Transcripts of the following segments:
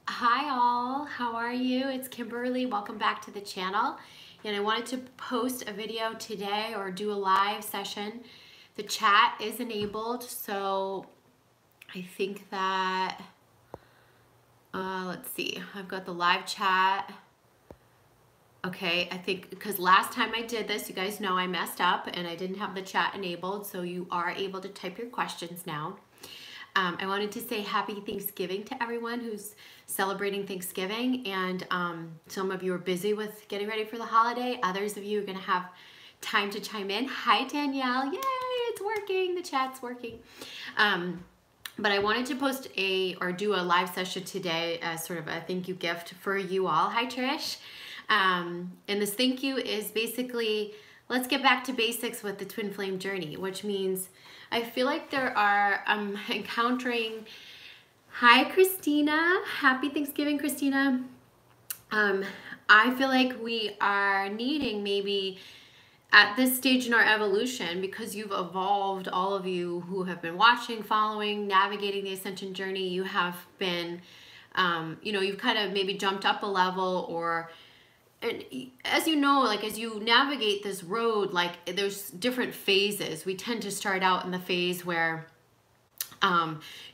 Hi all, how are you? It's Kimberly. Welcome back to the channel. And I wanted to post a video today or do a live session. The chat is enabled, so I think that, let's see, I've got the live chat. Okay, I think because last time I did this, you guys know I messed up and I didn't have the chat enabled, so you are able to type your questions now. I wanted to say happy Thanksgiving to everyone who's celebrating Thanksgiving, and some of you are busy with getting ready for the holiday. Others of you are going to have time to chime in. Hi Danielle, yay, it's working, the chat's working. But I wanted to post or do a live session today as sort of a thank you gift for you all. Hi Trish. And this thank you is basically, let's get back to basics with the twin flame journey, which means I feel like I'm encountering, hi Christina, happy Thanksgiving Christina. I feel like we are needing maybe at this stage in our evolution, because you've evolved, all of you who have been watching, following, navigating the ascension journey, you have been, you've kind of maybe jumped up a level, or and as you know, like as you navigate this road, like there's different phases. We tend to start out in the phase where,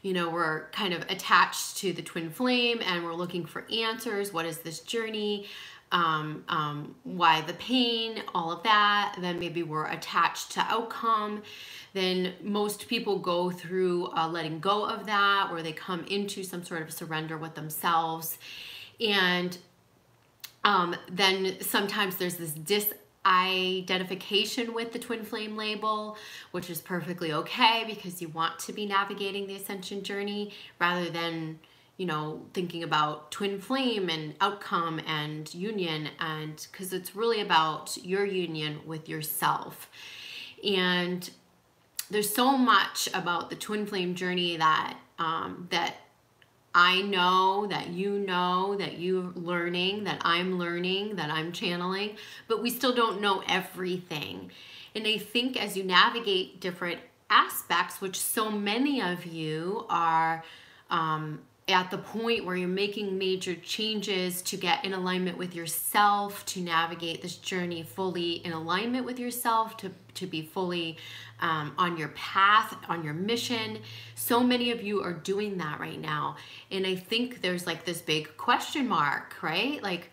we're kind of attached to the twin flame and we're looking for answers. What is this journey? Why the pain? All of that. Then maybe we're attached to outcome. Then most people go through letting go of that, where they come into some sort of surrender with themselves. And then sometimes there's this disidentification with the twin flame label, which is perfectly okay because you want to be navigating the ascension journey rather than, thinking about twin flame and outcome and union, and because it's really about your union with yourself. And there's so much about the twin flame journey that I know, that you're learning, that I'm learning, that I'm channeling, but we still don't know everything. And I think as you navigate different aspects, which so many of you are at the point where you're making major changes to get in alignment with yourself, to navigate this journey fully in alignment with yourself, to be fully on your path, on your mission. So many of you are doing that right now. And I think there's like this big question mark, right? Like,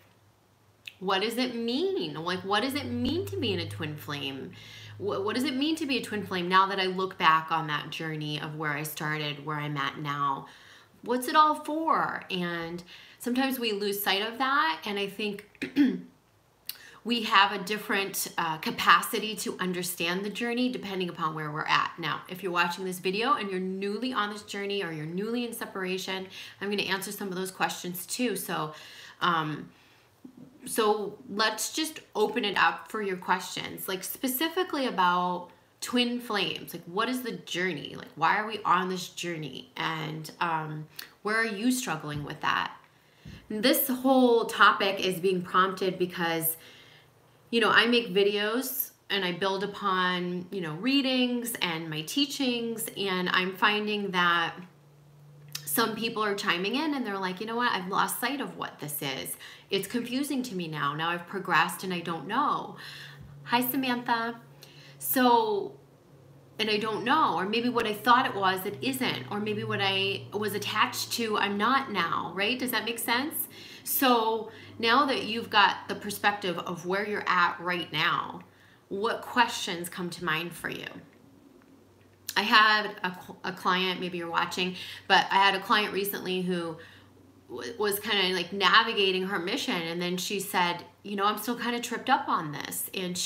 what does it mean? Like, what does it mean to be in a twin flame? What does it mean to be a twin flame now that I look back on that journey of where I started, where I'm at now? What's it all for? And sometimes we lose sight of that. And I think we have a different capacity to understand the journey depending upon where we're at. Now, if you're watching this video and you're newly on this journey or you're newly in separation, I'm going to answer some of those questions too. So let's just open it up for your questions, like specifically about twin flames. Like, what is the journey? Like, why are we on this journey? And where are you struggling with that? This whole topic is being prompted because, I make videos and I build upon, readings and my teachings, and I'm finding that some people are chiming in and they're like, you know what, I've lost sight of what this is. It's confusing to me now. Now I've progressed and I don't know. Hi, Samantha. So, and I don't know, or maybe what I thought it was, it isn't, or maybe what I was attached to, I'm not now, right? Does that make sense? So now that you've got the perspective of where you're at right now, what questions come to mind for you? I had a client, maybe you're watching, but I had a client recently who was kind of like navigating her mission, and then she said, I'm still kind of tripped up on this. And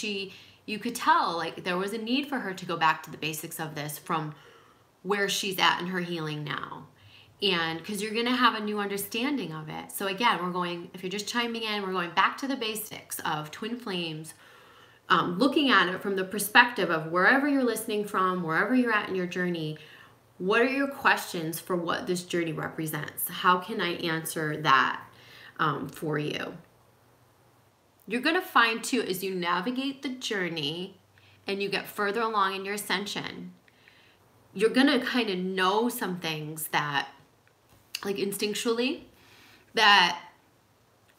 you could tell like there was a need for her to go back to the basics of this from where she's at in her healing now. And because you're going to have a new understanding of it. So again, if you're just chiming in, we're going back to the basics of twin flames, looking at it from the perspective of wherever you're listening from, wherever you're at in your journey. What are your questions for what this journey represents? How can I answer that for you? You're going to find too, as you navigate the journey and you get further along in your ascension, you're going to kind of know some things that, like instinctually, that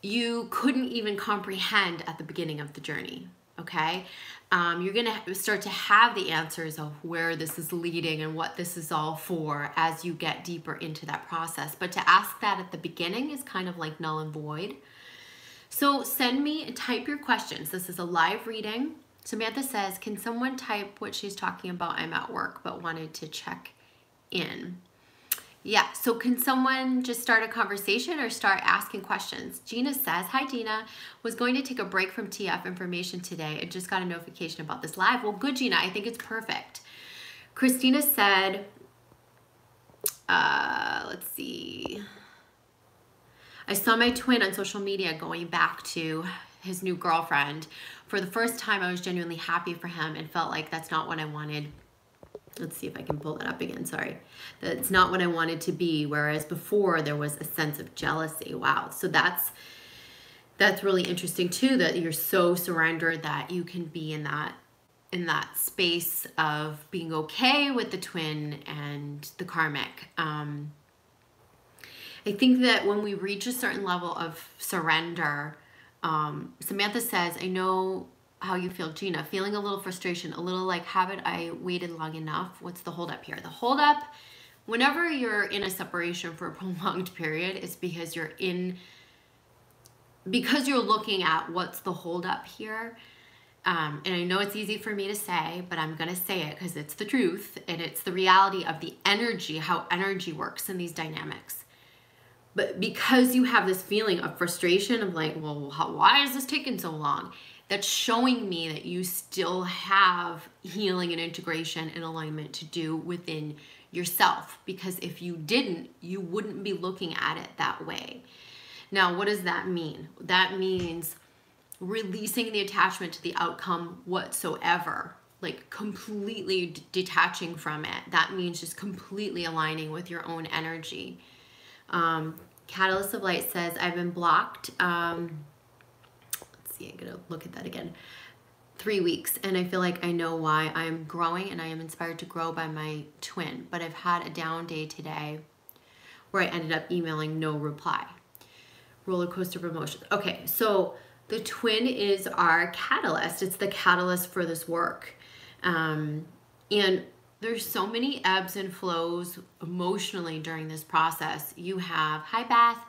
you couldn't even comprehend at the beginning of the journey, okay? You're gonna start to have the answers of where this is leading and what this is all for as you get deeper into that process. But to ask that at the beginning is kind of like null and void. So send me and type your questions. This is a live reading. Samantha says, can someone type what she's talking about? I'm at work but wanted to check in. Yeah, so can someone just start a conversation or start asking questions? Gina says, hi Gina, was going to take a break from TF information today. I just got a notification about this live. Well, good Gina, I think it's perfect. Christina said, let's see. I saw my twin on social media going back to his new girlfriend. For the first time, I was genuinely happy for him and felt like that's not what I wanted. Let's see if I can pull that up again, sorry. That's not what I wanted to be, whereas before there was a sense of jealousy. Wow, so that's really interesting too, that you're so surrendered that you can be in that space of being okay with the twin and the karmic. I think that when we reach a certain level of surrender, Samantha says, I know how you feel, Gina, feeling a little frustration, a little like, haven't I waited long enough? What's the holdup here? The holdup, whenever you're in a separation for a prolonged period, is because you're looking at what's the holdup here. And I know it's easy for me to say, but I'm going to say it because it's the truth and it's the reality of the energy, how energy works in these dynamics. But because you have this feeling of frustration of like, well, why is this taking so long? That's showing me that you still have healing and integration and alignment to do within yourself. Because if you didn't, you wouldn't be looking at it that way. Now, what does that mean? That means releasing the attachment to the outcome whatsoever, like completely detaching from it. That means just completely aligning with your own energy. Catalyst of Light says, I've been blocked. Let's see, I'm gonna look at that again. 3 weeks, and I feel like I know why. I am growing and I am inspired to grow by my twin, but I've had a down day today where I ended up emailing no reply. Roller coaster of emotions. Okay, so the twin is our catalyst. It's the catalyst for this work. And there's so many ebbs and flows emotionally during this process. You have, hi Beth,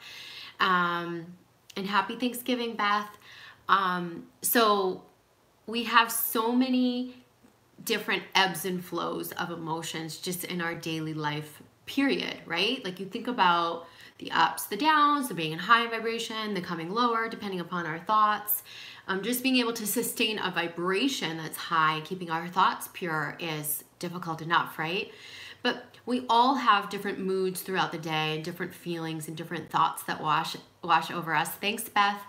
and happy Thanksgiving, Beth. So we have so many different ebbs and flows of emotions just in our daily life period, right? Like you think about the ups, the downs, the being in high vibration, the coming lower, depending upon our thoughts. Just being able to sustain a vibration that's high, keeping our thoughts pure is difficult enough, right? But we all have different moods throughout the day and different feelings and different thoughts that wash over us. Thanks, Beth.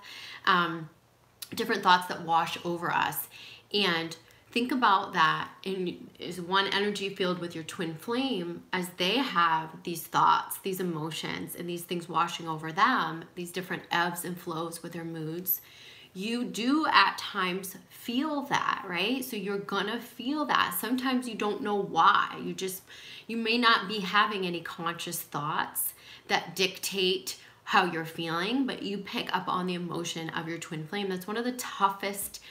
Different thoughts that wash over us. And think about that in is one energy field with your twin flame, as they have these thoughts, these emotions, and these things washing over them, these different ebbs and flows with their moods. You do at times feel that, right? So you're gonna feel that. Sometimes you don't know why. You may not be having any conscious thoughts that dictate how you're feeling, but you pick up on the emotion of your twin flame. That's one of the toughest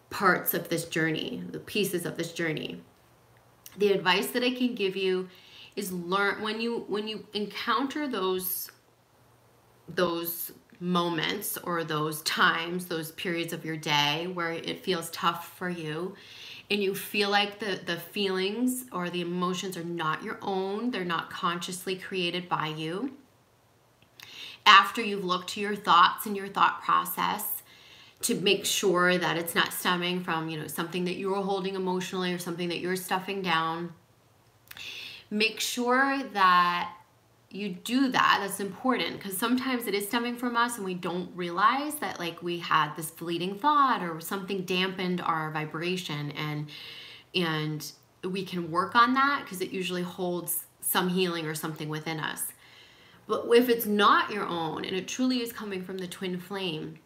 parts of this journey, the pieces of this journey. The advice that I can give you is learn when you encounter those moments or those times, those periods of your day where it feels tough for you and you feel like the feelings or the emotions are not your own, they're not consciously created by you. After you've looked to your thoughts and your thought process to make sure that it's not stemming from, something that you're holding emotionally or something that you're stuffing down, make sure that you do that. That's important, because sometimes it is stemming from us and we don't realize that like we had this fleeting thought or something dampened our vibration, and we can work on that because it usually holds some healing or something within us. But if it's not your own and it truly is coming from the twin flame,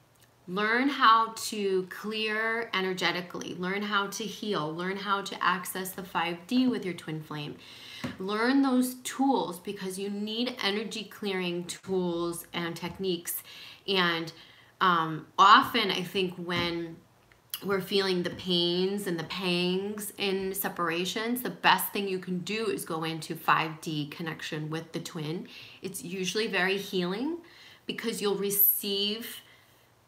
Learn how to clear energetically, learn how to heal, learn how to access the 5D with your twin flame. Learn those tools, because you need energy clearing tools and techniques. And often I think when we're feeling the pains and the pangs in separations, the best thing you can do is go into 5D connection with the twin. It's usually very healing, because you'll receive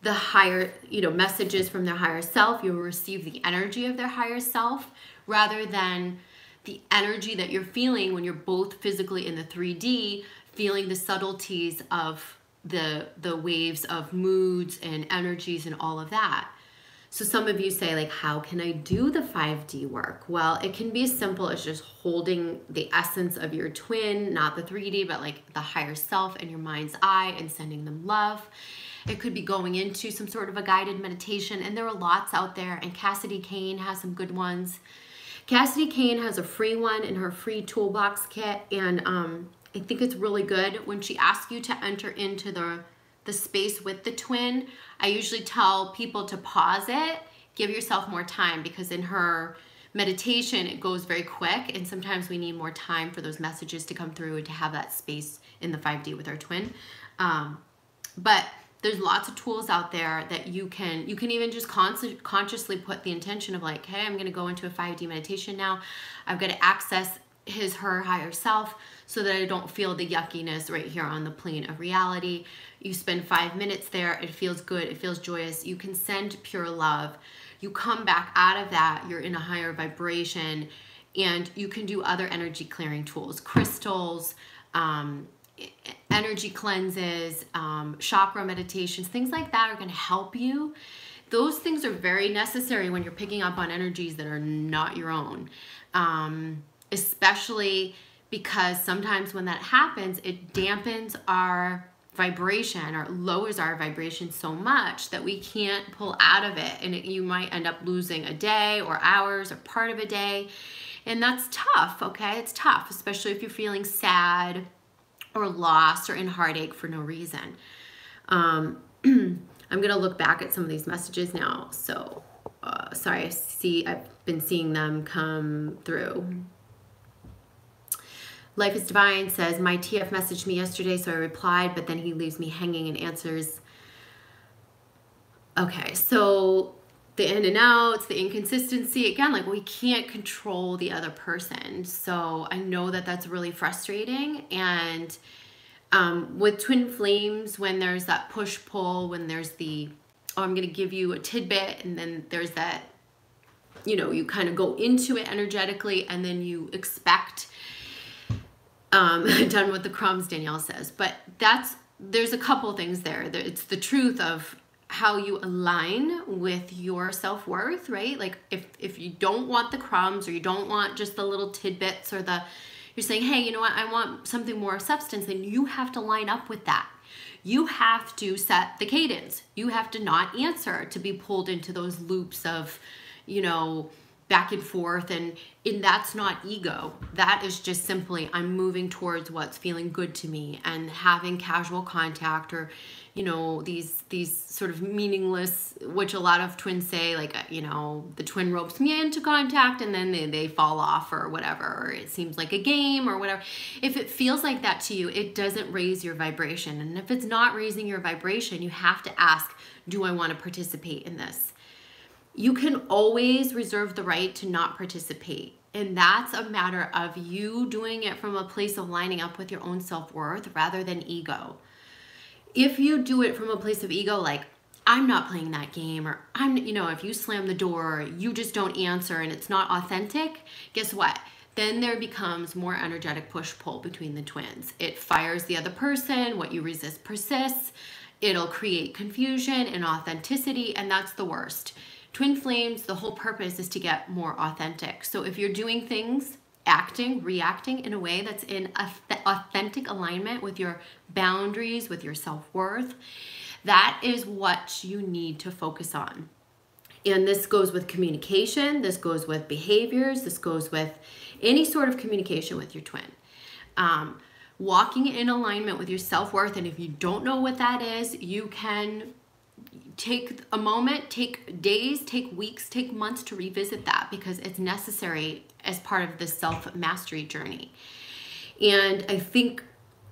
the higher, messages from their higher self. You'll receive the energy of their higher self, rather than the energy that you're feeling when you're both physically in the 3D, feeling the subtleties of the waves of moods and energies and all of that. So some of you say, like, how can I do the 5D work? Well, it can be as simple as just holding the essence of your twin, not the 3D, but like the higher self in your mind's eye, and sending them love. It could be going into some sort of a guided meditation, and there are lots out there, and Cassidy Kane has some good ones. Cassidy Kane has a free one in her free toolbox kit, and I think it's really good. When she asks you to enter into the space with the twin, I usually tell people to pause it, give yourself more time, because in her meditation it goes very quick, and sometimes we need more time for those messages to come through and to have that space in the 5D with our twin. But there's lots of tools out there that you can even just consciously put the intention of, like, hey, I'm going to go into a 5D meditation now. I've got to access her higher self, so that I don't feel the yuckiness right here on the plane of reality. You spend 5 minutes there. It feels good. It feels joyous. You can send pure love. You come back out of that. You're in a higher vibration, and you can do other energy clearing tools, crystals, energy cleanses, chakra meditations, things like that are going to help you. Those things are very necessary when you're picking up on energies that are not your own, especially because sometimes when that happens, it dampens our vibration or lowers our vibration so much that we can't pull out of it, and you might end up losing a day or hours or part of a day, and that's tough. Okay, it's tough, especially if you're feeling sad or lost or in heartache for no reason. I'm gonna look back at some of these messages now. So sorry, I've been seeing them come through. Life is Divine says, my TF messaged me yesterday, so I replied, but then he leaves me hanging and answers. Okay, so the in and outs, the inconsistency, again, like, we can't control the other person. So I know that that's really frustrating. And with twin flames, when there's that push-pull, when there's the, oh, I'm going to give you a tidbit, and then there's that, you kind of go into it energetically, and then you expect done with the crumbs, Danielle says. But there's a couple things there. It's the truth of how you align with your self-worth, right? Like, if you don't want the crumbs, or you don't want just the little tidbits, or you're saying, hey, you know what, I want something more substance, then you have to line up with that. You have to set the cadence. You have to not answer to be pulled into those loops of, back and forth, and that's not ego. That is just simply, I'm moving towards what's feeling good to me, and having casual contact, or these sort of meaningless, which a lot of twins say, like, the twin ropes me into contact, and then they fall off, or whatever, or it seems like a game or whatever. If it feels like that to you, it doesn't raise your vibration. And if it's not raising your vibration, you have to ask, do I want to participate in this? You can always reserve the right to not participate. And that's a matter of you doing it from a place of lining up with your own self-worth rather than ego. If you do it from a place of ego, like, I'm not playing that game, or if you slam the door, you just don't answer, and it's not authentic, guess what? Then there becomes more energetic push-pull between the twins. It fires the other person. What you resist persists. It'll create confusion and authenticity, and that's the worst. Twin flames, the whole purpose is to get more authentic. So if you're doing things, acting, reacting in a way that's in authentic alignment with your boundaries, with your self-worth, that is what you need to focus on. And this goes with communication, this goes with behaviors, this goes with any sort of communication with your twin. Walking in alignment with your self-worth, and if you don't know what that is, you can take a moment, take days, take weeks, take months to revisit that, because it's necessary as part of the self-mastery journey. And I think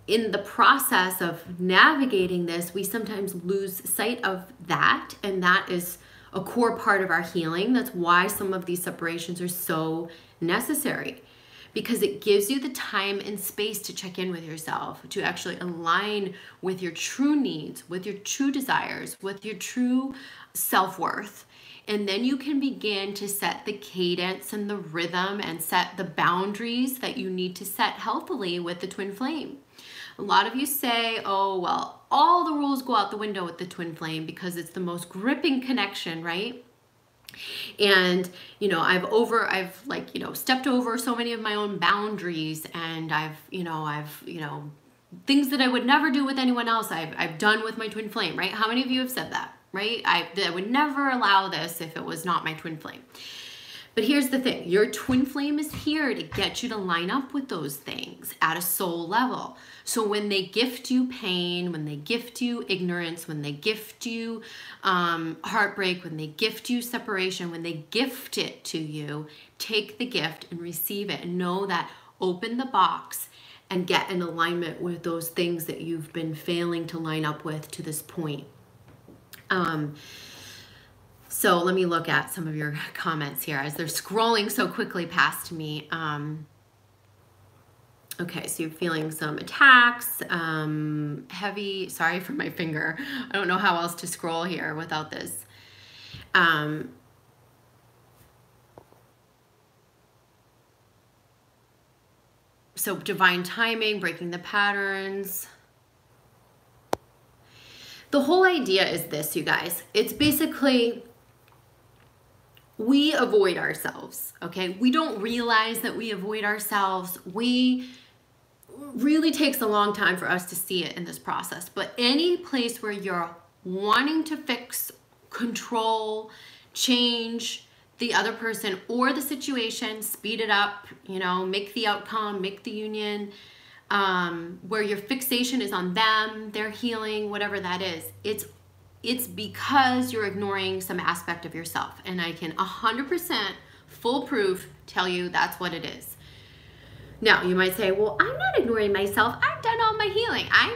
in the process of navigating this, we sometimes lose sight of that, and that is a core part of our healing. That's why some of these separations are so necessary, because it gives you the time and space to check in with yourself, to actually align with your true needs, with your true desires, with your true self-worth. And then you can begin to set the cadence and the rhythm and set the boundaries that you need to set healthily with the twin flame. A lot of you say, oh, well, all the rules go out the window with the twin flame because it's the most gripping connection, right? And, you know, I've stepped over so many of my own boundaries, and I've things that I would never do with anyone else, I've done with my twin flame, right? How many of you have said that, right? I would never allow this if it was not my twin flame. But here's the thing, your twin flame is here to get you to line up with those things at a soul level. So when they gift you pain, when they gift you ignorance, when they gift you heartbreak, when they gift you separation, when they gift it to you, take the gift and receive it, and know that, open the box and get in alignment with those things that you've been failing to line up with to this point. So let me look at some of your comments here as they're scrolling so quickly past me. Okay, so you're feeling some attacks, heavy, sorry for my finger. I don't know how else to scroll here without this. So divine timing, breaking the patterns. The whole idea is this, you guys. It's basically, we avoid ourselves, okay? We don't realize that we avoid ourselves. Really takes a long time for us to see it in this process. But any place where you're wanting to fix, control, change the other person or the situation, speed it up, you know, make the outcome, make the union, where your fixation is on them, their healing, whatever that is, it's because you're ignoring some aspect of yourself. And I can 100% foolproof tell you that's what it is. Now, you might say, well, I'm not ignoring myself. I've done all my healing. I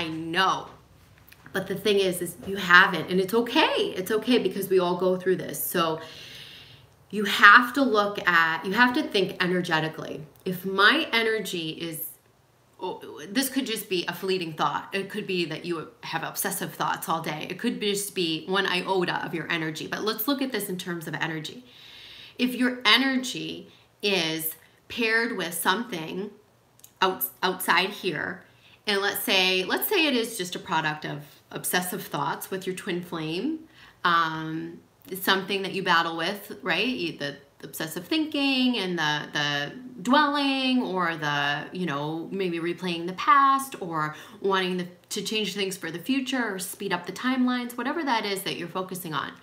know. But the thing is you haven't, and it's okay. It's okay, because we all go through this. So you have to think energetically. If my energy is, this could just be a fleeting thought. It could be that you have obsessive thoughts all day. It could just be one iota of your energy. But let's look at this in terms of energy. If your energy is paired with something outside here, and let's say it is just a product of obsessive thoughts with your twin flame, something that you battle with, right? The obsessive thinking and the dwelling, or the, you know, maybe replaying the past, or wanting to change things for the future, or speed up the timelines, whatever that is that you're focusing on.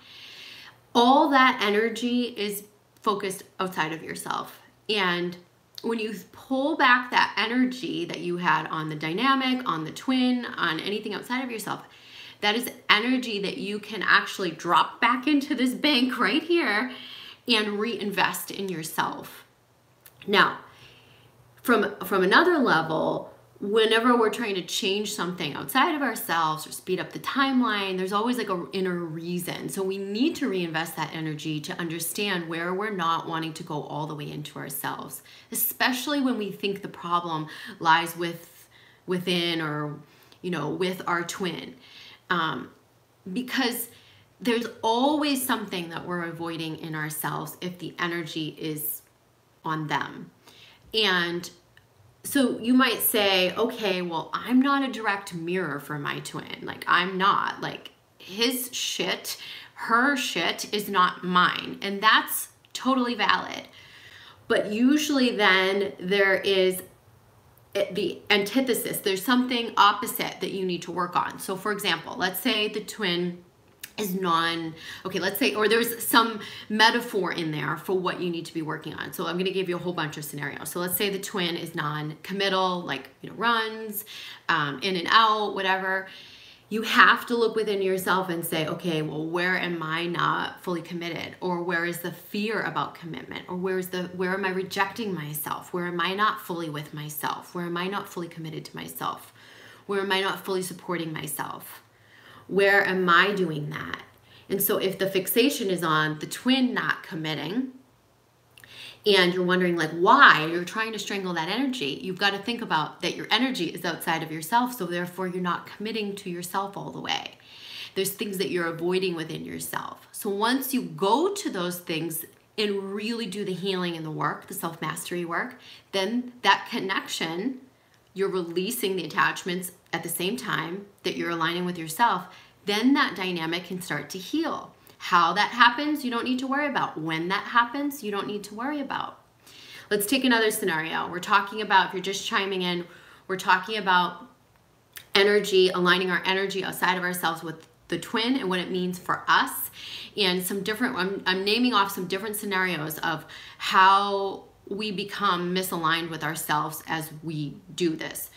All that energy is focused outside of yourself. And when you pull back that energy that you had on the dynamic, on the twin, on anything outside of yourself, that is energy that you can actually drop back into this bank right here and reinvest in yourself. Now, from another level, whenever we're trying to change something outside of ourselves or speed up the timeline, there's always like an inner reason. So we need to reinvest that energy to understand where we're not wanting to go all the way into ourselves, especially when we think the problem lies within, or, you know, with our twin. Because there's always something that we're avoiding in ourselves if the energy is on them. And so you might say, okay, well, I'm not a direct mirror for my twin. Like, I'm not. Like, his shit, her shit is not mine. And that's totally valid. But usually then there is the antithesis. There's something opposite that you need to work on. So for example, let's say the twin is let's say, or there's some metaphor in there for what you need to be working on. So I'm going to give you a whole bunch of scenarios. So let's say the twin is non-committal, like, you know, runs in and out, whatever. you have to look within yourself and say, okay, well, where am I not fully committed? Or where is the fear about commitment? Or where am I rejecting myself? Where am I not fully with myself? Where am I not fully committed to myself? Where am I not fully supporting myself? Where am I doing that? And so if the fixation is on the twin not committing, and you're wondering like why, you're trying to strangle that energy, you've got to think about that your energy is outside of yourself, so therefore you're not committing to yourself all the way. There's things that you're avoiding within yourself. So once you go to those things and really do the healing and the work, the self-mastery work, then that connection, you're releasing the attachments at the same time that you're aligning with yourself, then that dynamic can start to heal. How that happens, you don't need to worry about. When that happens, you don't need to worry about. Let's take another scenario. We're talking about, if you're just chiming in, we're talking about energy, aligning our energy outside of ourselves with the twin and what it means for us. And some different, I'm naming off some different scenarios of how we become misaligned with ourselves as we do this.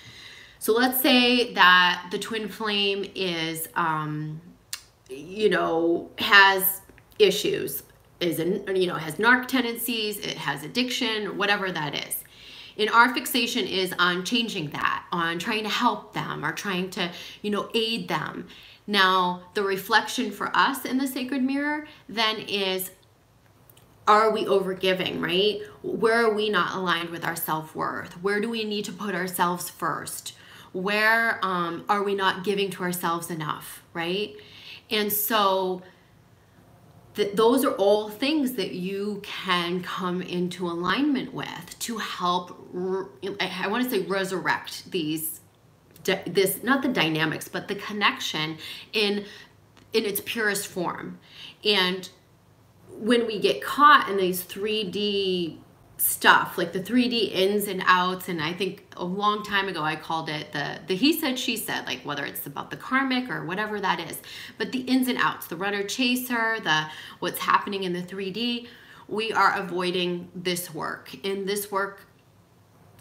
So let's say that the twin flame is, has issues, has narc tendencies, it has addiction, whatever that is. And our fixation is on changing that, on trying to help them or trying to, aid them. Now, the reflection for us in the sacred mirror then is, are we overgiving, right? Where are we not aligned with our self-worth? Where do we need to put ourselves first? Where are we not giving to ourselves enough, right? And so those are all things that you can come into alignment with to help, I want to say resurrect not the dynamics, but the connection in its purest form. And when we get caught in these 3D stuff, like the 3D ins and outs, and I think a long time ago I called it the he said, she said, like whether it's about the karmic or whatever that is, but the ins and outs, the runner chaser, what's happening in the 3D, we are avoiding this work. And this work,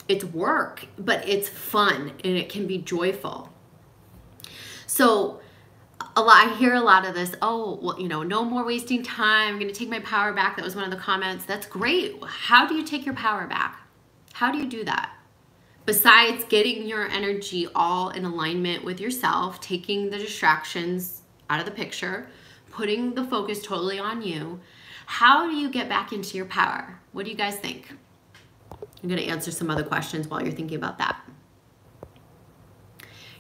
it's work, but it's fun and it can be joyful. So I hear a lot of this, oh, well, no more wasting time. I'm going to take my power back. That was one of the comments. That's great. How do you take your power back? How do you do that? Besides getting your energy all in alignment with yourself, taking the distractions out of the picture, putting the focus totally on you, how do you get back into your power? What do you guys think? I'm going to answer some other questions while you're thinking about that.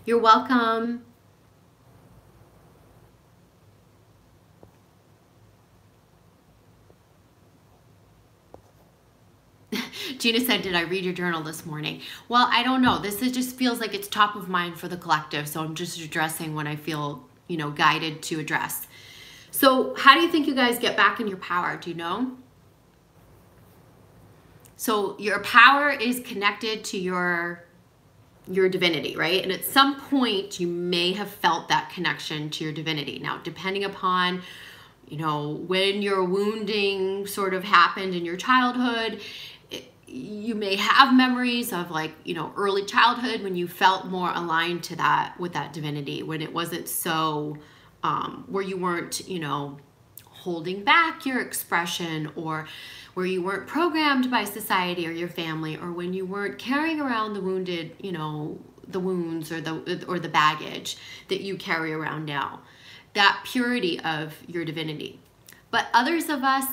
You're welcome. Gina said, did I read your journal this morning? Well, I don't know. This just feels like it's top of mind for the collective. So I'm just addressing what I feel, guided to address. So how do you think you guys get back in your power? Do you know? So your power is connected to your divinity, right? And at some point you may have felt that connection to your divinity. Now, depending upon, when your wounding sort of happened in your childhood, you may have memories of early childhood when you felt more aligned to that, with that divinity, when it wasn't so, where you weren't, holding back your expression, or where you weren't programmed by society or your family, or when you weren't carrying around the wounded, the wounds or the baggage that you carry around now. That purity of your divinity. But others of us,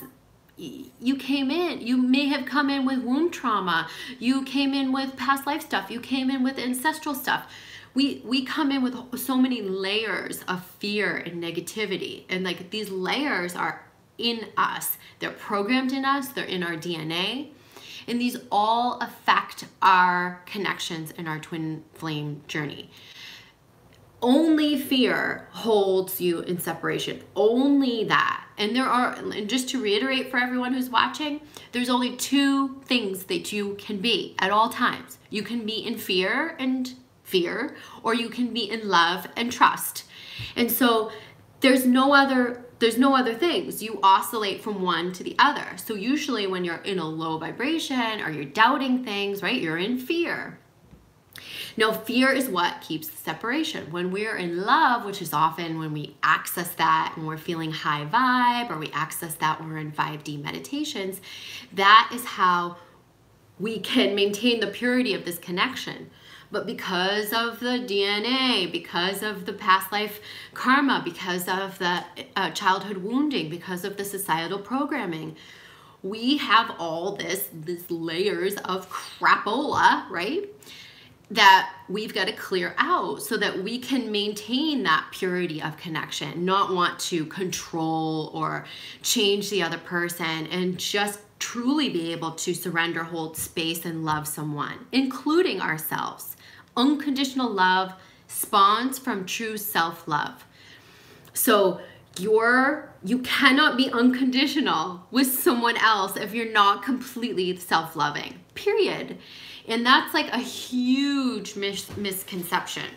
you may have come in with wound trauma, you came in with past life stuff, you came in with ancestral stuff. We come in with so many layers of fear and negativity, and these layers are in us. They're programmed in us, they're in our DNA, and these all affect our connections in our twin flame journey. Only fear holds you in separation, only that. And just to reiterate for everyone who's watching, there's only two things that you can be at all times. You can be in fear, or you can be in love and trust. And so there's no other things. You oscillate from one to the other. So usually when you're in a low vibration or you're doubting things, right, you're in fear. Now, fear is what keeps the separation. When we're in love, which is often when we access that and we're feeling high vibe, or we access that when we're in 5D meditations, that is how we can maintain the purity of this connection. But because of the DNA, because of the past life karma, because of the childhood wounding, because of the societal programming, we have all this layers of crapola, right? That we've got to clear out so that we can maintain that purity of connection, not want to control or change the other person, and just truly be able to surrender, hold space, and love someone, including ourselves. Unconditional love spawns from true self-love. So you cannot be unconditional with someone else if you're not completely self-loving, period. And that's like a huge misconception.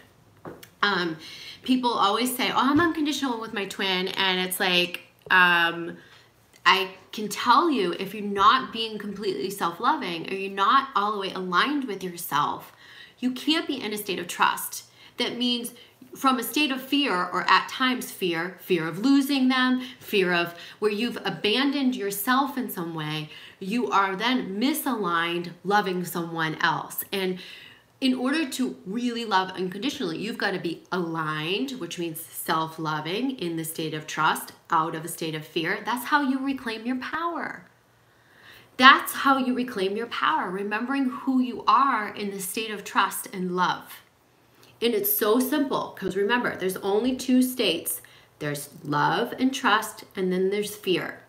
People always say, oh, I'm unconditional with my twin. And it's like, I can tell you, if you're not being completely self-loving, or you're not all the way aligned with yourself, you can't be in a state of trust. That means from a state of fear, or at times fear of losing them, fear of where you've abandoned yourself in some way, you are then misaligned loving someone else. And in order to really love unconditionally, you've got to be aligned, which means self-loving, in the state of trust, out of a state of fear. That's how you reclaim your power. That's how you reclaim your power, remembering who you are in the state of trust and love. And it's so simple, because remember, there's only two states. There's love and trust, and then there's fear.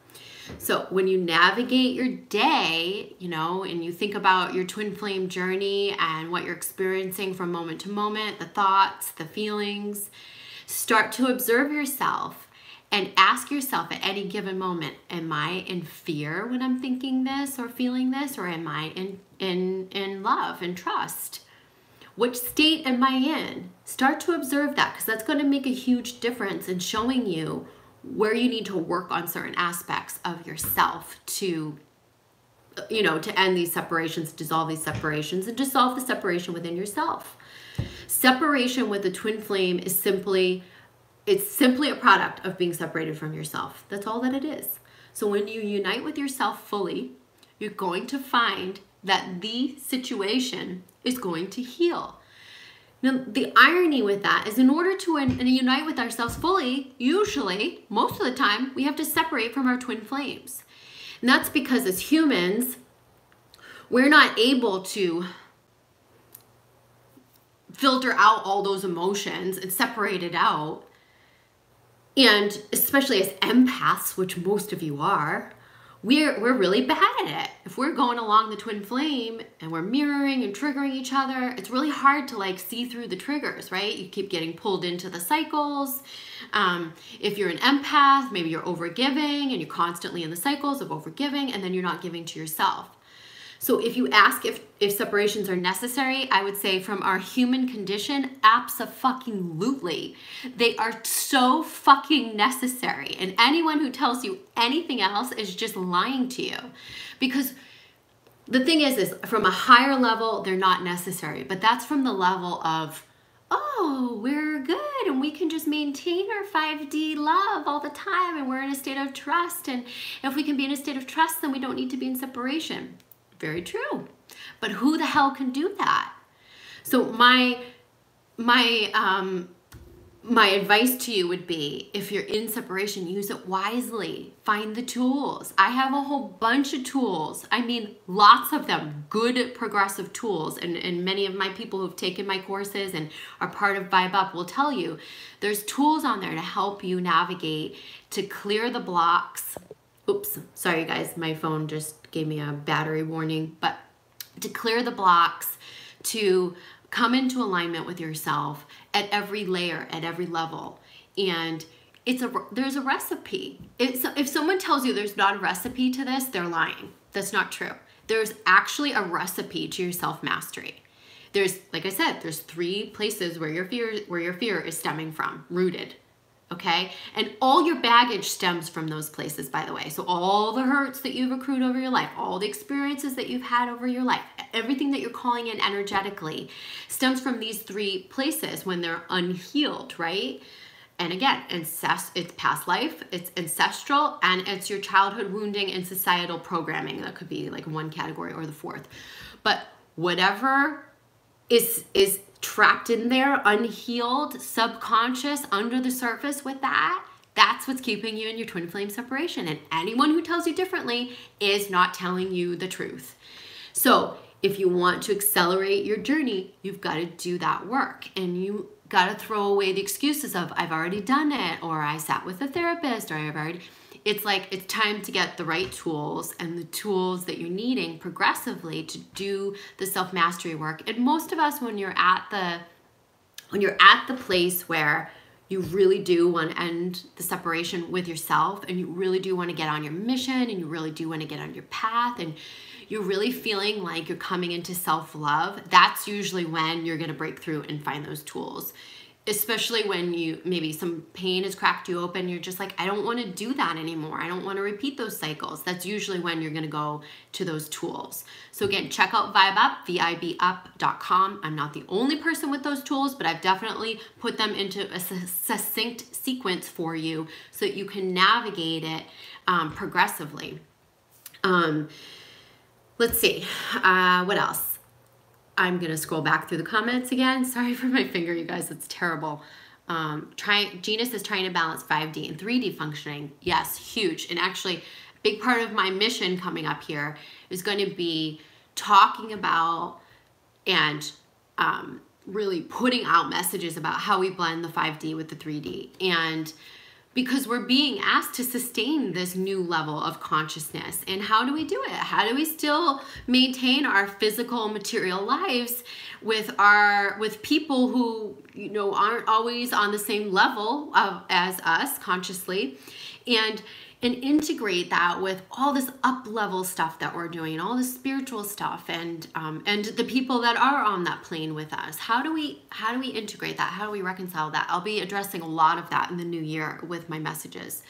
So when you navigate your day, you know, and you think about your twin flame journey and what you're experiencing from moment to moment, the thoughts, the feelings, start to observe yourself and ask yourself at any given moment, am I in fear when I'm thinking this or feeling this, or am I in love and trust? Which state am I in? Start to observe that, because that's going to make a huge difference in showing you where you need to work on certain aspects of yourself to, you know, to end these separations, dissolve these separations, and dissolve the separation within yourself. Separation with the twin flame is simply a product of being separated from yourself. That's all that it is. So when you unite with yourself fully, you're going to find that the situation is going to heal. Now, the irony with that is, in order to unite with ourselves fully, usually, most of the time, we have to separate from our twin flames. And that's because as humans, we're not able to filter out all those emotions and separate it out. And especially as empaths, which most of you are, we're really bad at it. If we're going along the twin flame and we're mirroring and triggering each other, it's really hard to like see through the triggers, right? You keep getting pulled into the cycles. If you're an empath, maybe you're overgiving and you're constantly in the cycles of overgiving, and then you're not giving to yourself. So if you ask if separations are necessary, I would say from our human condition, abso-fucking-lutely. They are so fucking necessary. And anyone who tells you anything else is just lying to you. Because the thing is from a higher level, they're not necessary. But that's from the level of, oh, we're good and we can just maintain our 5D love all the time and we're in a state of trust. And if we can be in a state of trust, then we don't need to be in separation. Very true. But who the hell can do that? So my advice to you would be, if you're in separation, use it wisely. Find the tools. I have a whole bunch of tools. I mean, lots of them, good progressive tools. And many of my people who've taken my courses and are part of Vibe Up will tell you there's tools on there to help you navigate, to clear the blocks. Oops, sorry guys, my phone just gave me a battery warning, but to clear the blocks, to come into alignment with yourself at every layer, at every level. And there's a recipe. If someone tells you there's not a recipe to this, they're lying. That's not true. There's actually a recipe to your self-mastery. There's, like I said, there's 3 places where your fear is stemming from, rooted. Okay. And all your baggage stems from those places, by the way. So all the hurts that you've accrued over your life, all the experiences that you've had over your life, everything that you're calling in energetically stems from these three places when they're unhealed, right? And again, it's past life, it's ancestral, and it's your childhood wounding and societal programming. That could be like one category or the fourth. But whatever is trapped in there, unhealed, subconscious, under the surface with that, that's what's keeping you in your twin flame separation. And anyone who tells you differently is not telling you the truth. So if you want to accelerate your journey, you've got to do that work. And you got to throw away the excuses of, I've already done it, or I sat with a therapist, or I've already... It's like, it's time to get the right tools and the tools that you're needing progressively to do the self-mastery work. And most of us, when you're at the place where you really do want to end the separation with yourself, and you really do want to get on your mission, and you really do want to get on your path, and you're really feeling like you're coming into self-love, that's usually when you're going to break through and find those tools. Especially when maybe some pain has cracked you open, you're just like, I don't want to do that anymore. I don't want to repeat those cycles. That's usually when you're going to go to those tools. So again, check out VibeUp, vibup.com. I'm not the only person with those tools, but I've definitely put them into a succinct sequence for you so that you can navigate it progressively. Let's see, what else? I'm going to scroll back through the comments again. Sorry for my finger, you guys. It's terrible. Genus is trying to balance 5D and 3D functioning. Yes, huge. And actually, a big part of my mission coming up here is going to be talking about and really putting out messages about how we blend the 5D with the 3D. And because we're being asked to sustain this new level of consciousness. And how do we do it? How do we still maintain our physical material lives with people who, you know, aren't always on the same level as us consciously, and integrate that with all this up-level stuff that we're doing, all the spiritual stuff, and the people that are on that plane with us. How do we integrate that? How do we reconcile that? I'll be addressing a lot of that in the new year with my messages.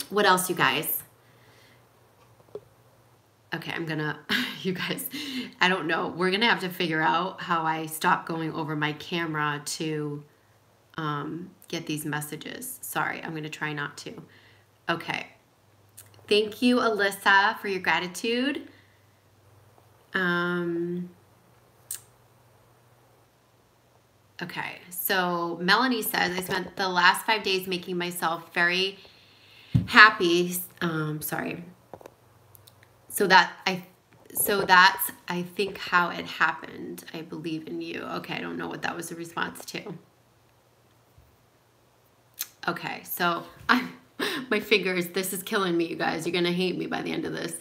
What else, you guys? Okay, you guys, I don't know. We're gonna have to figure out how I stop going over my camera to get these messages. Sorry, I'm gonna try not to. Okay. Thank you, Alyssa, for your gratitude. Okay, so Melanie says, I spent the last 5 days making myself very happy. Sorry. So that's, I think, how it happened. I believe in you. Okay, I don't know what that was a response to. Okay, so my fingers, this is killing me, you guys. You're gonna hate me by the end of this.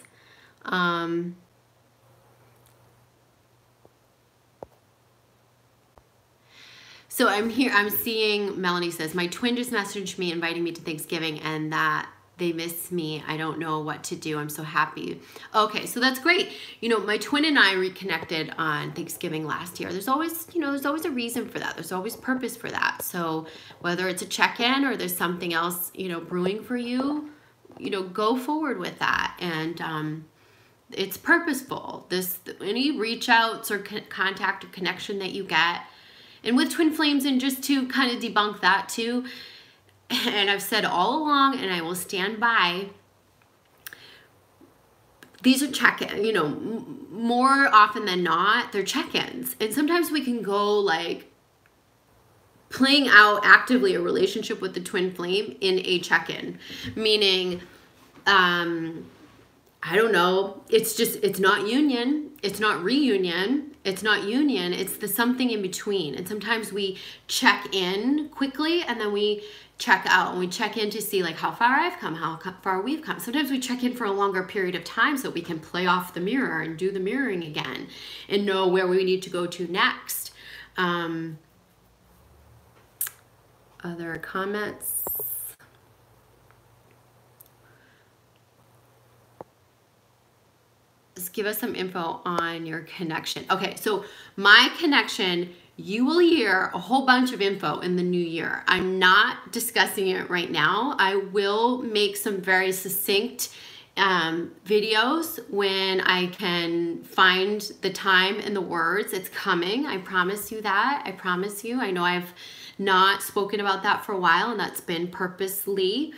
So I'm seeing, Melanie says, my twin just messaged me inviting me to Thanksgiving and that they miss me. I don't know what to do. I'm so happy. Okay, so that's great. You know, my twin and I reconnected on Thanksgiving last year. There's always, there's always a reason for that. There's always purpose for that. So whether it's a check-in or there's something else, brewing for you, go forward with that. And it's purposeful. Any reach outs or contact or connection that you get, and with twin flames, and just to kind of debunk that too, and I've said all along, and I will stand by, these are check-ins, more often than not, they're check-ins. And sometimes we can go like playing out actively a relationship with the twin flame in a check-in, meaning, I don't know, it's not union, it's not reunion, it's not union, it's the something in between. And sometimes we check in quickly and then we check out, and we check in to see like how far I've come, how far we've come. Sometimes we check in for a longer period of time so we can play off the mirror and do the mirroring again and know where we need to go to next. Other comments? Just give us some info on your connection. Okay, so my connection you will hear a whole bunch of info in the new year. I'm not discussing it right now. I will make some very succinct videos when I can find the time and the words. It's coming. I promise you that. I promise you. I know I've not spoken about that for a while, and that's been purposely.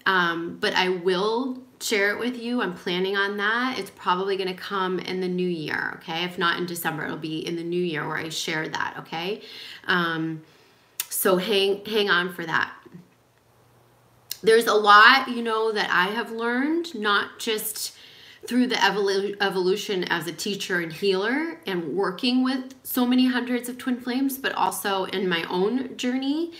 But I will share it with you. I'm planning on that. It's probably going to come in the new year, okay? If not in December, it'll be in the new year where I share that, okay? So hang on for that. There's a lot, you know, that I have learned, not just through the evolution as a teacher and healer and working with so many hundreds of twin flames, but also in my own journey.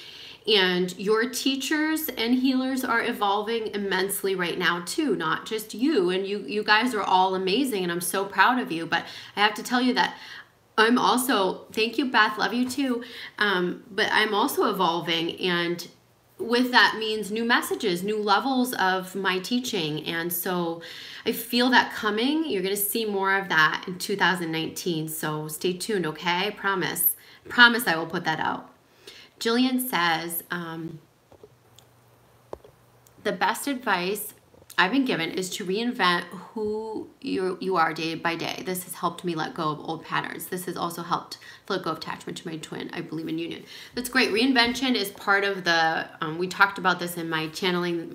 And your teachers and healers are evolving immensely right now too, not just you. And you guys are all amazing, and I'm so proud of you. But I have to tell you that I'm also, thank you, Beth, love you too. But I'm also evolving, and with that means new messages, new levels of my teaching. And so I feel that coming. You're going to see more of that in 2019. So stay tuned, okay? I promise. Promise I will put that out. Jillian says, the best advice I've been given is to reinvent who you are day by day. This has helped me let go of old patterns. This has also helped let go of attachment to my twin. I believe in union. That's great. Reinvention is part of the, we talked about this in my Channeling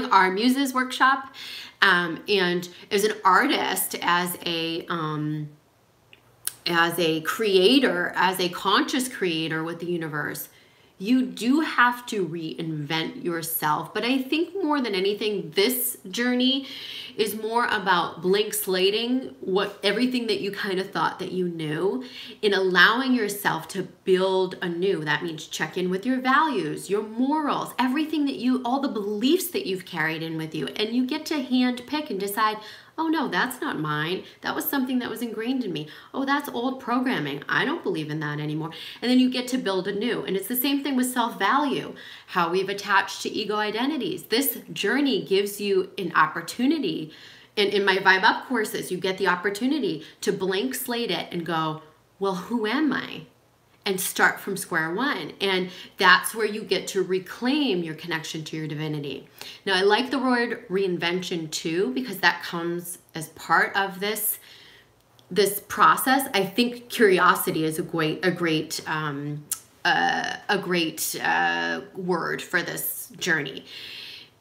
Our Muses workshop. And as an artist, as a creator, as a conscious creator with the universe, you do have to reinvent yourself. But I think more than anything, this journey is more about blank slating everything that you kind of thought that you knew, and allowing yourself to build anew. That means check in with your values, your morals, everything that all the beliefs that you've carried in with you. And you get to hand pick and decide, oh no, that's not mine. That was something that was ingrained in me. Oh, that's old programming. I don't believe in that anymore. And then you get to build anew. And it's the same thing with self-value, how we've attached to ego identities. This journey gives you an opportunity. And in my Vibe Up courses, you get the opportunity to blank slate it and go, well, who am I? And start from square one. And that's where you get to reclaim your connection to your divinity. Now, I like the word reinvention too, because that comes as part of this process. I think curiosity is a great word for this journey.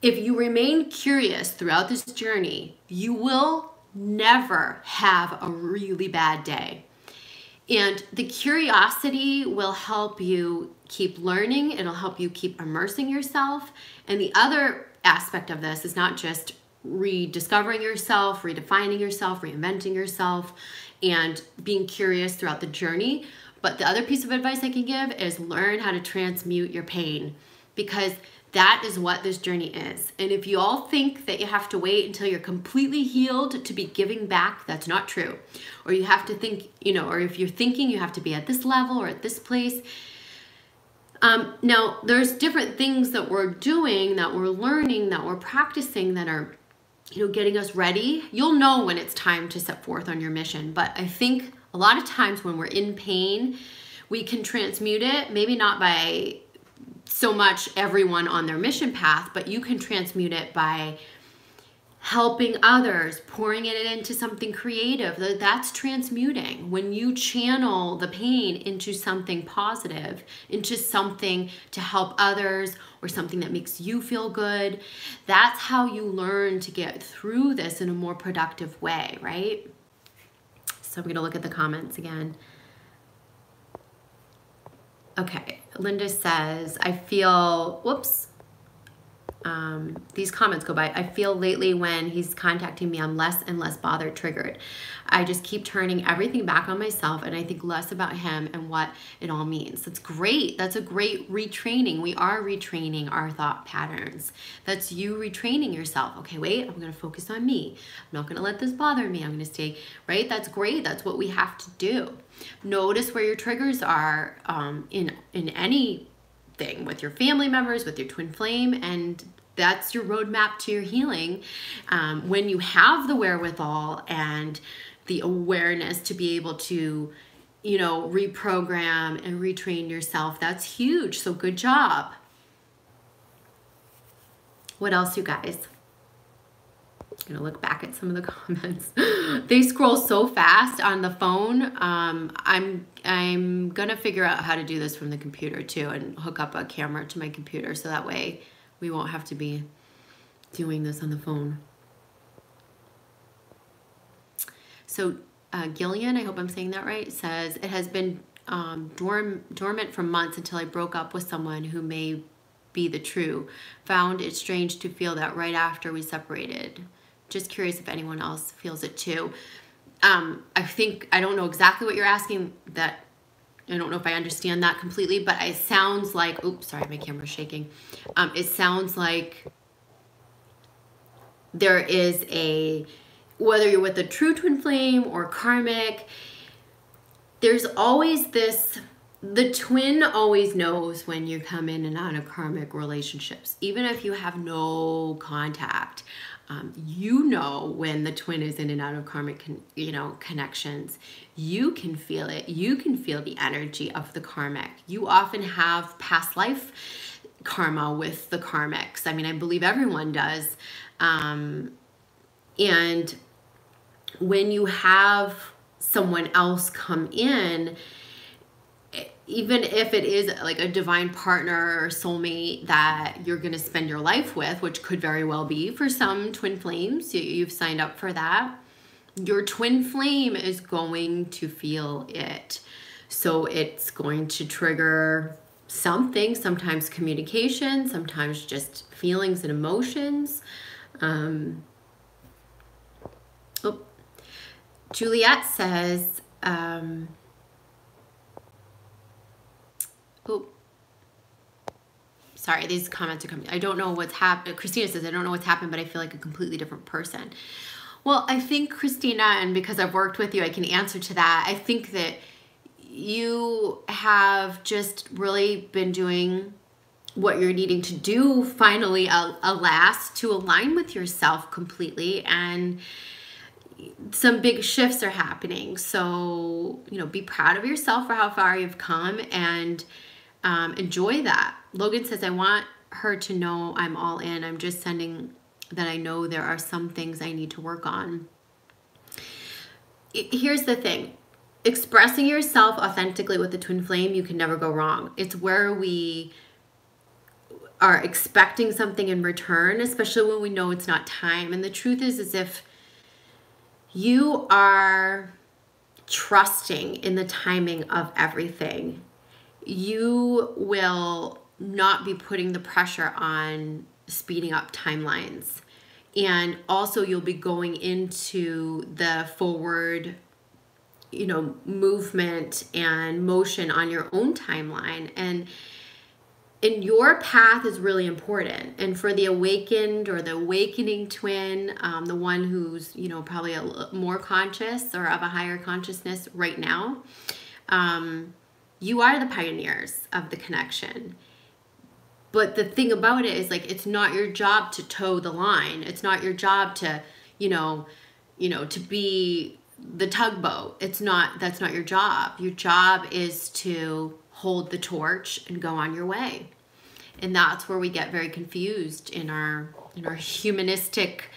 If you remain curious throughout this journey, you will never have a really bad day. And the curiosity will help you keep learning. It'll help you keep immersing yourself. And the other aspect of this is not just rediscovering yourself, redefining yourself, reinventing yourself, and being curious throughout the journey. But the other piece of advice I can give is learn how to transmute your pain, because that is what this journey is. And if you all think that you have to wait until you're completely healed to be giving back, that's not true. Or you have to think, or if you're thinking you have to be at this level or at this place. Now, there's different things that we're doing, that we're learning, that we're practicing, that are, getting us ready. You'll know when it's time to set forth on your mission. But I think a lot of times when we're in pain, we can transmute it, maybe not by so much everyone on their mission path, but you can transmute it by helping others, pouring it into something creative. That's transmuting. When you channel the pain into something positive, into something to help others, or something that makes you feel good, that's how you learn to get through this in a more productive way, right? So I'm gonna look at the comments again. Okay, Linda says, I feel, whoops, these comments go by. I feel lately when he's contacting me, I'm less and less bothered, triggered. I just keep turning everything back on myself, and I think less about him and what it all means. That's great. That's a great retraining. We are retraining our thought patterns. That's you retraining yourself. Okay, wait, I'm going to focus on me. I'm not going to let this bother me. I'm going to stay, right? That's great. That's what we have to do. Notice where your triggers are in anything with your family members, with your twin flame, and that's your roadmap to your healing. When you have the wherewithal and the awareness to be able to you know, reprogram and retrain yourself. That's huge. So good job. What else, you guys? I'm gonna look back at some of the comments. They scroll so fast on the phone. I'm gonna figure out how to do this from the computer too, and hook up a camera to my computer so that way we won't have to be doing this on the phone. So Gillian, I hope I'm saying that right, says, it has been dormant for months until I broke up with someone who may be the true. Found it strange to feel that right after we separated. Just curious if anyone else feels it too. I don't know exactly what you're asking. That I don't know if I understand that completely, but it sounds like, oops, sorry, my camera's shaking. It sounds like there is a, whether you're with a true twin flame or karmic, there's always this, the twin always knows when you come in and out of karmic relationships, even if you have no contact. You know when the twin is in and out of karmic, connections. You can feel it. You can feel the energy of the karmic. You often have past life karma with the karmics. I mean, I believe everyone does. And when you have someone else come in, even if it is like a divine partner or soulmate that you're going to spend your life with, which could very well be for some twin flames, you've signed up for that, your twin flame is going to feel it. So it's going to trigger something, sometimes communication, sometimes just feelings and emotions. Juliet says, sorry, these comments are coming. I don't know what's happened. Christina says, I don't know what's happened, but I feel like a completely different person. Well, I think, Christina, and because I've worked with you, I can answer to that. I think that you have just really been doing what you're needing to do, finally, alas, to align with yourself completely. And some big shifts are happening. So, be proud of yourself for how far you've come and enjoy that. Logan says, I want her to know I'm all in. I'm just sending that I know there are some things I need to work on. Here's the thing. Expressing yourself authentically with the twin flame, you can never go wrong. It's where we are expecting something in return, especially when we know it's not time. And the truth is if you are trusting in the timing of everything, you will not be putting the pressure on speeding up timelines. And also you'll be going into the forward, movement and motion on your own timeline. And your path is really important. And for the awakened or the awakening twin, the one who's, probably a little more conscious or of a higher consciousness right now, you are the pioneers of the connection. But the thing about it is, like, it's not your job to toe the line. It's not your job to, to be the tugboat. That's not your job. Your job is to hold the torch and go on your way. And that's where we get very confused in our humanistic,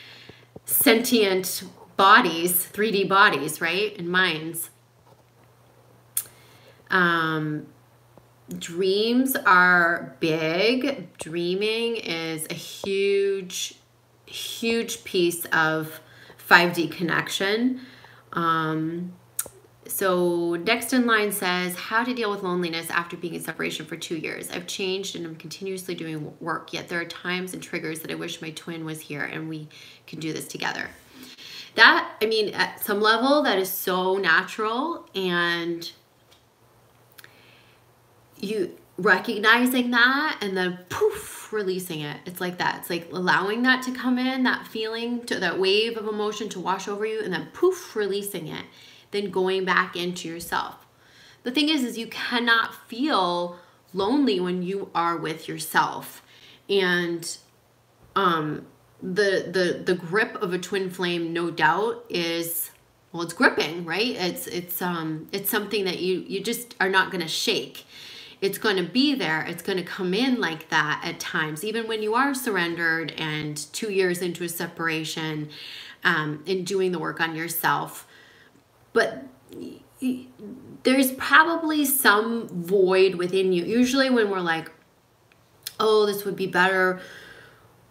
sentient bodies, 3D bodies, right? And minds. Dreams are big. Dreaming is a huge, huge piece of 5D connection. So next in line says, how to deal with loneliness after being in separation for 2 years. I've changed and I'm continuously doing work, yet there are times and triggers that I wish my twin was here and we can do this together. That, I mean, at some level, that is so natural, and you recognizing that and then poof, releasing it. It's like that. It's like allowing that to come in, that feeling, to that wave of emotion to wash over you, and then poof, releasing it. Then going back into yourself. The thing is you cannot feel lonely when you are with yourself. And the grip of a twin flame, no doubt, is well, it's gripping, right? It's something that you just are not going to shake. It's going to be there. It's going to come in like that at times, even when you are surrendered and 2 years into a separation, and doing the work on yourself. But there's probably some void within you. Usually when we're like, oh, this would be better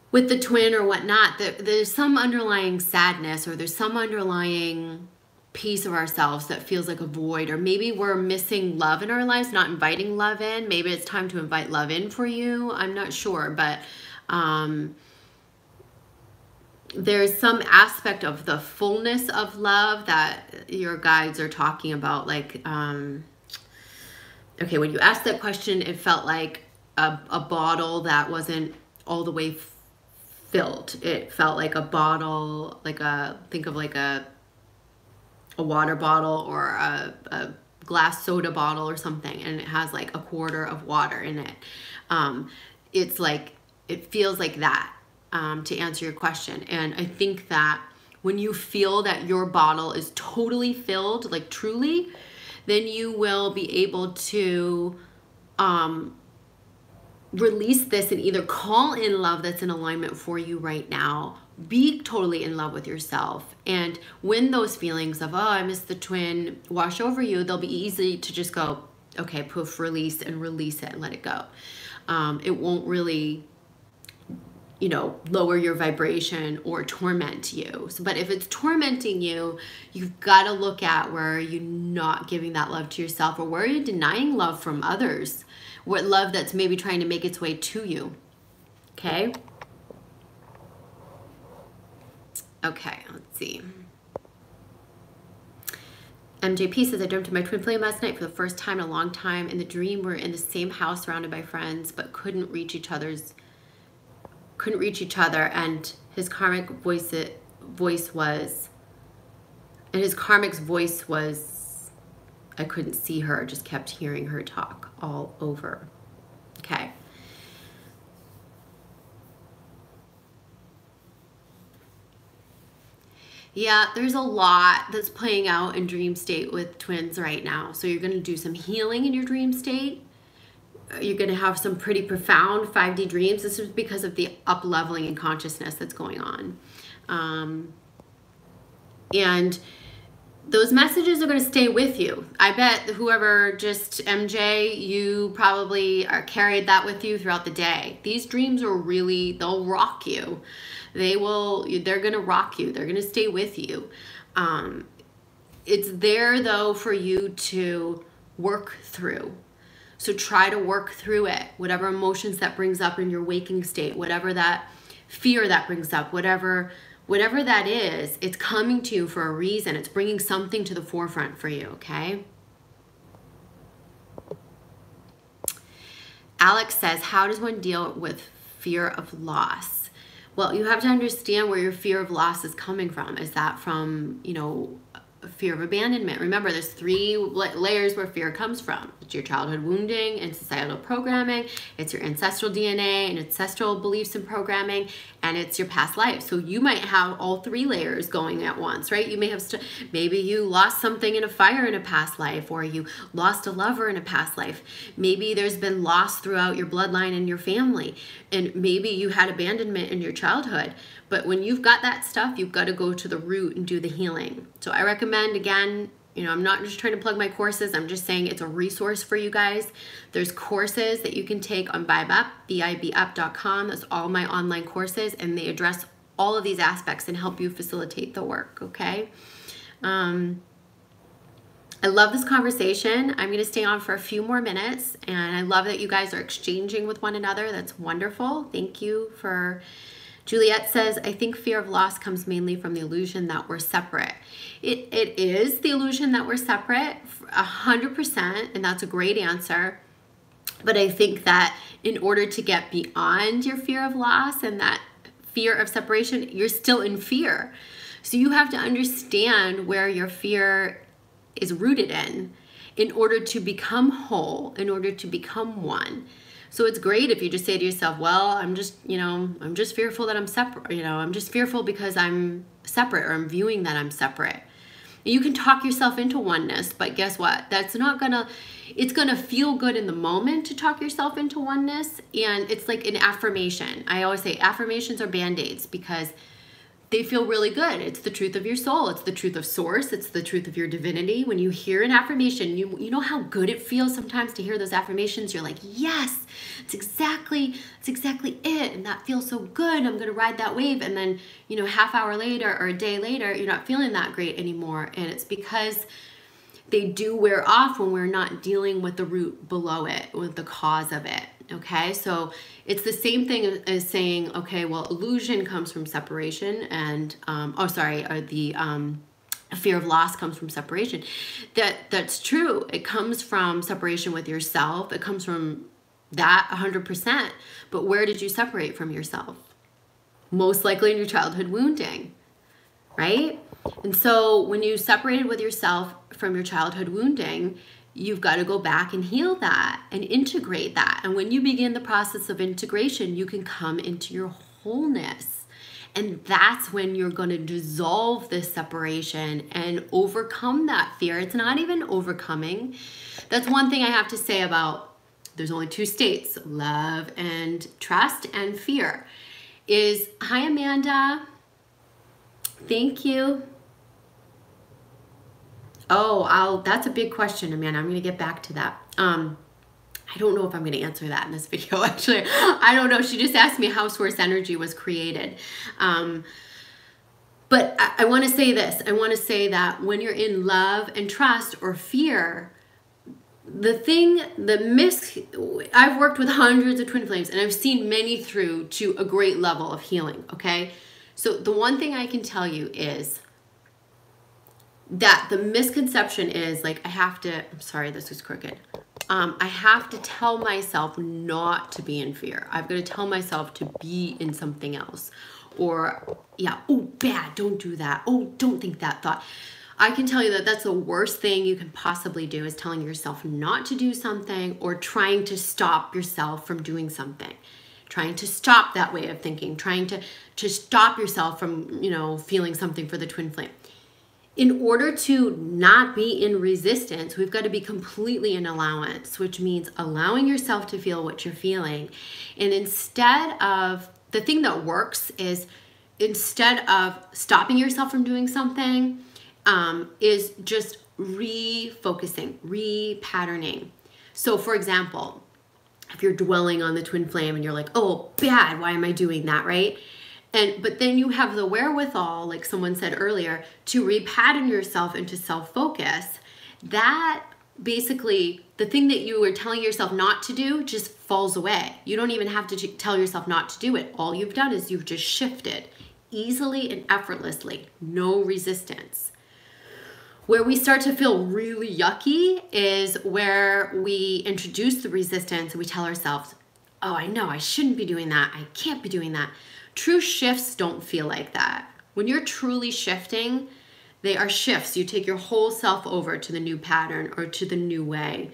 with the twin or whatnot, there's some underlying sadness, or there's some underlying piece of ourselves that feels like a void, or maybe we're missing love in our lives, not inviting love in. Maybe it's time to invite love in for you. I'm not sure, but there's some aspect of the fullness of love that your guides are talking about. Like, okay, when you asked that question, it felt like a bottle that wasn't all the way filled. It felt like a bottle, think of like a water bottle or a glass soda bottle or something, and it has like a quarter of water in it. It's like, it feels like that, to answer your question. And I think that when you feel that your bottle is totally filled, like truly, then you will be able to release this and either call in love that's in alignment for you right now. Be totally in love with yourself. And when those feelings of, oh, I miss the twin, wash over you, they'll be easy to just go, okay, poof, release, and release it and let it go. It won't really, you know, lower your vibration or torment you. So, but if it's tormenting you, you've got to look at where are you not giving that love to yourself, or where are you denying love from others? What love that's maybe trying to make its way to you. Okay? Okay, let's see. MJP says, I dreamt of my twin flame last night for the first time in a long time. In the dream, we're in the same house surrounded by friends, but couldn't reach each other, and his karmic voice was, I couldn't see her, just kept hearing her talk all over. Okay. Yeah, there's a lot that's playing out in dream state with twins right now. So you're going to do some healing in your dream state. You're going to have some pretty profound 5D dreams. This is because of the up-leveling in consciousness that's going on. And those messages are going to stay with you. I bet whoever just MJ, you probably are carried that with you throughout the day. These dreams are really, they'll rock you. They're going to rock you. They're going to stay with you. It's there though for you to work through. So try to work through it. Whatever emotions that brings up in your waking state, whatever that fear that brings up, whatever that is, it's coming to you for a reason. It's bringing something to the forefront for you, okay? Alex says, how does one deal with fear of loss? Well, you have to understand where your fear of loss is coming from. Is that from, you know, fear of abandonment? Remember, there's 3 layers where fear comes from. It's your childhood wounding and societal programming. It's your ancestral DNA and ancestral beliefs and programming, and it's your past life. So you might have all 3 layers going at once, right? You may have, maybe you lost something in a fire in a past life, or you lost a lover in a past life. Maybe there's been loss throughout your bloodline and your family, and maybe you had abandonment in your childhood. But when you've got that stuff, you've got to go to the root and do the healing. So I recommend, again, you know, I'm not just trying to plug my courses. I'm just saying it's a resource for you guys. There's courses that you can take on BibUp, bibup.com. That's all my online courses, and they address all of these aspects and help you facilitate the work, okay? I love this conversation. I'm going to stay on for a few more minutes, and I love that you guys are exchanging with one another. That's wonderful. Thank you for... Juliet says, I think fear of loss comes mainly from the illusion that we're separate. It is the illusion that we're separate, 100%, and that's a great answer. But I think that in order to get beyond your fear of loss and that fear of separation, you're still in fear. So you have to understand where your fear is rooted in order to become whole, in order to become one. So it's great if you just say to yourself, well, I'm just fearful that I'm separate. You know, I'm just fearful because I'm separate, or I'm viewing that I'm separate. You can talk yourself into oneness, but guess what? That's not gonna, it's gonna feel good in the moment to talk yourself into oneness. And it's like an affirmation. I always say affirmations are band-aids because they feel really good. It's the truth of your soul. It's the truth of source. It's the truth of your divinity. When you hear an affirmation, you know how good it feels sometimes to hear those affirmations. You're like, yes, it's exactly it. And that feels so good. I'm going to ride that wave. And then, you know, half hour later or a day later, you're not feeling that great anymore. And it's because they do wear off when we're not dealing with the root below it, with the cause of it. Okay, so it's the same thing as saying, okay, well, illusion comes from separation, and the fear of loss comes from separation. That's true. It comes from separation with yourself. It comes from that 100%. But where did you separate from yourself? Most likely in your childhood wounding, right? And so when you separated with yourself from your childhood wounding, you've got to go back and heal that and integrate that. And when you begin the process of integration, you can come into your wholeness. And that's when you're going to dissolve this separation and overcome that fear. It's not even overcoming. That's one thing I have to say about, there's only two states, love and trust and fear. Is, hi Amanda. Thank you. Oh, that's a big question, Amanda. I'm going to get back to that. I don't know if I'm going to answer that in this video, actually. I don't know. She just asked me how source energy was created. But I want to say this. I want to say that when you're in love and trust or fear, I've worked with hundreds of twin flames and I've seen many through to a great level of healing, okay? So the one thing I can tell you is that the misconception is like, I'm sorry, this is crooked. I have to tell myself not to be in fear. I've got to tell myself to be in something else. Or, yeah, oh, bad, don't do that. Oh, don't think that thought. I can tell you that that's the worst thing you can possibly do, is telling yourself not to do something or trying to stop yourself from doing something. Trying to stop that way of thinking, trying to stop yourself from, you know, feeling something for the twin flame. In order to not be in resistance, we've got to be completely in allowance, which means allowing yourself to feel what you're feeling. And instead of, the thing that works is, instead of stopping yourself from doing something, is just refocusing, repatterning. So for example, if you're dwelling on the twin flame and you're like, oh, bad, why am I doing that, right? But then you have the wherewithal, like someone said earlier, to repattern yourself into self-focus. That basically, the thing that you were telling yourself not to do just falls away. You don't even have to tell yourself not to do it. All you've done is you've just shifted easily and effortlessly, no resistance. Where we start to feel really yucky is where we introduce the resistance and we tell ourselves, oh, I know I shouldn't be doing that. I can't be doing that. True shifts don't feel like that. When you're truly shifting, they are shifts. You take your whole self over to the new pattern or to the new way.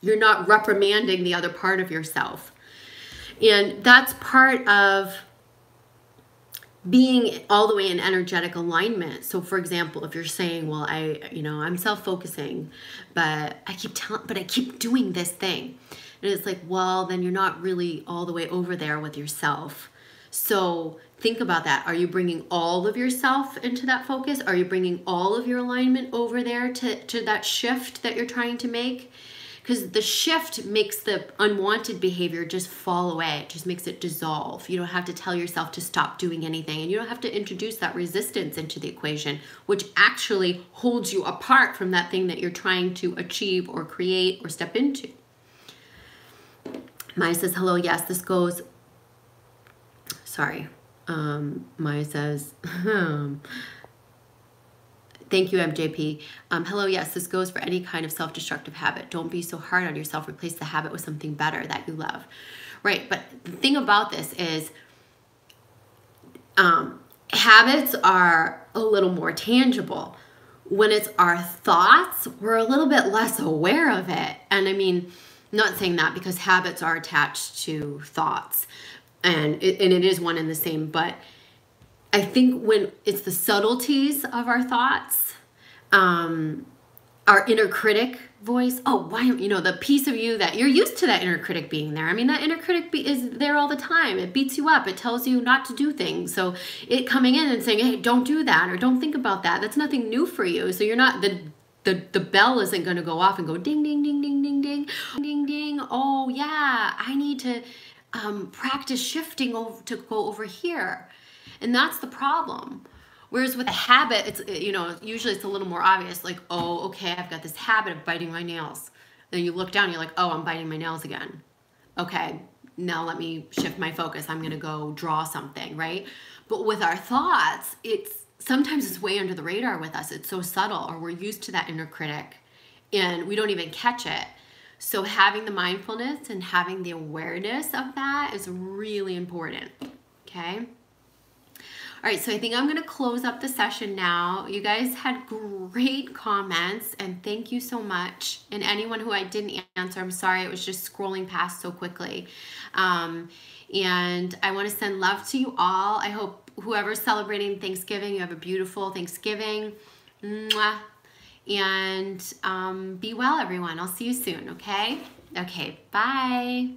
You're not reprimanding the other part of yourself. And that's part of being all the way in energetic alignment. So for example, if you're saying, well, I'm self-focusing, but I keep doing this thing. And it's like, well, then you're not really all the way over there with yourself. So think about that. Are you bringing all of yourself into that focus? Are you bringing all of your alignment over there to that shift that you're trying to make? Because the shift makes the unwanted behavior just fall away. It just makes it dissolve. You don't have to tell yourself to stop doing anything. And you don't have to introduce that resistance into the equation, which actually holds you apart from that thing that you're trying to achieve or create or step into. Maya says, hello, yes, this goes... Sorry. Maya says, thank you, MJP. Hello, yes, this goes for any kind of self-destructive habit. Don't be so hard on yourself. Replace the habit with something better that you love. Right, but the thing about this is habits are a little more tangible. When it's our thoughts, we're a little bit less aware of it. And I mean, not saying that because habits are attached to thoughts. And it is one and the same, but I think when it's the subtleties of our thoughts, Our inner critic voice. Oh, why, you know, the piece of you that you're used to that inner critic being there. I mean, that inner critic is there all the time. It beats you up. It tells you not to do things. So it coming in and saying, hey, don't do that, or don't think about that. That's nothing new for you. So you're not, the bell isn't going to go off and go ding, ding, ding, ding, ding, ding, ding, ding. Oh yeah, I need to practice shifting over to go over here. And that's the problem. Whereas with a habit, it's, you know, usually it's a little more obvious, like, oh, okay, I've got this habit of biting my nails. Then you look down, and you're like, oh, I'm biting my nails again. Okay, now let me shift my focus. I'm gonna go draw something, right? But with our thoughts, sometimes it's way under the radar with us. It's so subtle, or we're used to that inner critic and we don't even catch it. So having the mindfulness and having the awareness of that is really important, okay? All right, so I think I'm gonna close up the session now. You guys had great comments, and thank you so much. And anyone who I didn't answer, I'm sorry, it was just scrolling past so quickly. And I wanna send love to you all. I hope whoever's celebrating Thanksgiving, you have a beautiful Thanksgiving. Mwah. And be well, everyone. I'll see you soon, okay? Okay, bye.